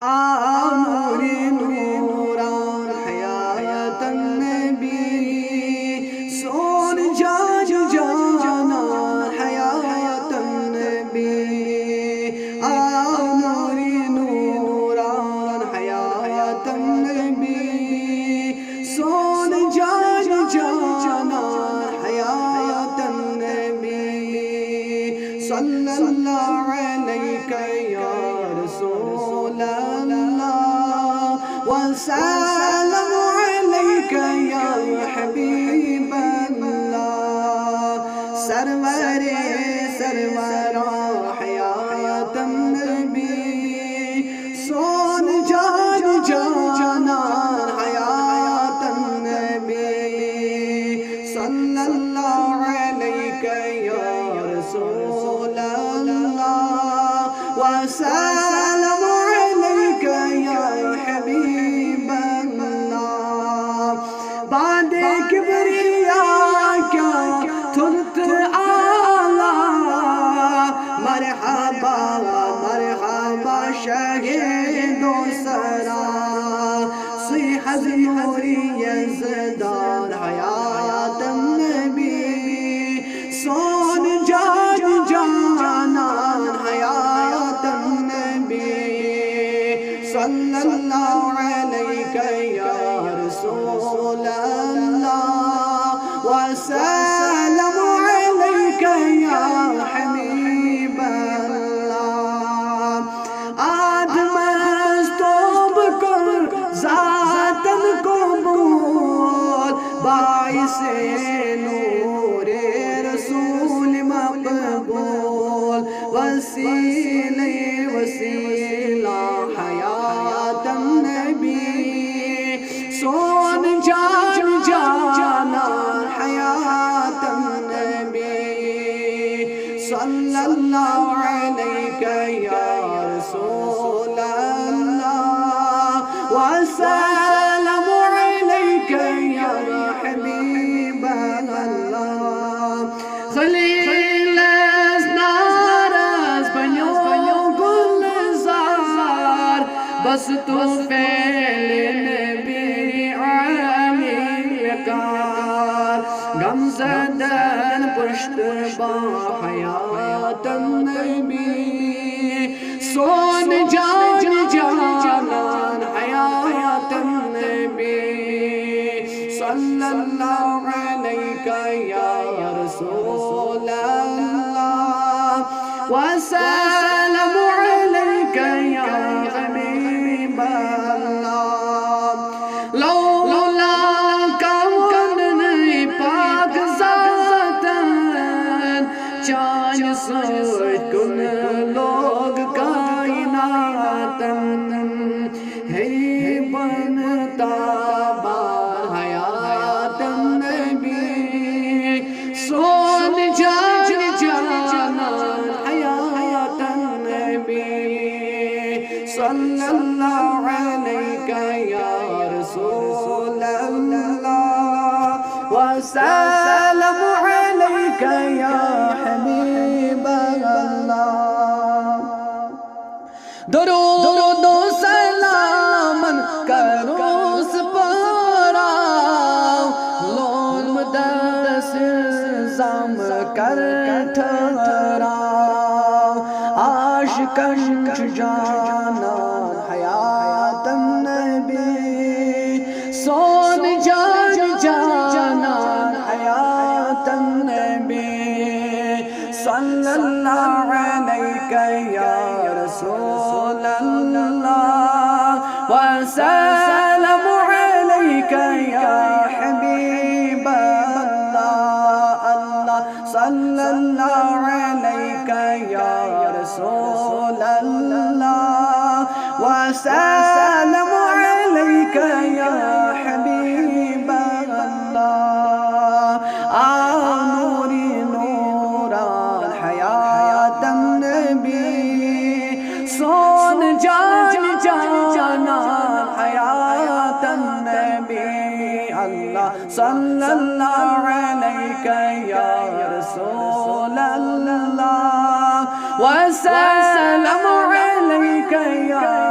نور نوران حیات النبی سون جان جانا حیات النبی نور نوران حیات النبی سون جان جانا حیات النبی صلی اللہ علیہ یا رسول وسلام عليك يا حبيب الله سرور حياة النبي سون جان جانا حياة النبي صلى الله عليك يا رسول الله وسلام عليك يا حبيب الله بعد كبرياء کیا ترت آلہ مرحبا مرحبا شہید و سرا صیحت نوری یزدان حیات النبی سون جان جانا حیات النبی صلی اللہ علیہ یا رسول اللہ وسلام علیک یا حبیب اللہ آدم استوب کر ذاتن قبول باعث نور رسول مقبول وسیلہ حیات النبی سون جان جانا حیات النبی صلی اللہ علیہ یا رسول اللہ وسلام علیک یا حبیب اللہ خلیل نارس بنیو گلزار بس تو پہل نبی عامر کار غم زدن پشت با حیات النبی سون جان جانا حیات النبی صلی اللہ علیہ یا رسول اللہ وسلام علیک یا حبیب اللہ لولا کون پاک ذاتن چاند سوچ کن لوگ کائناتن ہے بنتا بار حیات النبی سون جان جانا حیات النبی صلی اللہ علیہ یا رسول اللہ وسلام علیک یا حبیب اللہ درود و سلام کروس پارا لون مدثر زم کر ٹھہرا عاشقاً جانا حیات النبی سون جان جانا حیات النبی صلی اللہ علیہ یا رسول اللہ وسلام علیک یا حبیب اللہ اللہ صلی اللہ علیہ یا رسول اللہ وسلام علیک یا حبیب اللہ نور نوران حیات النبی سون جان جانا حیات النبی اللہ صلی اللہ علیہ یا رسول اللہ وسلام علیک یا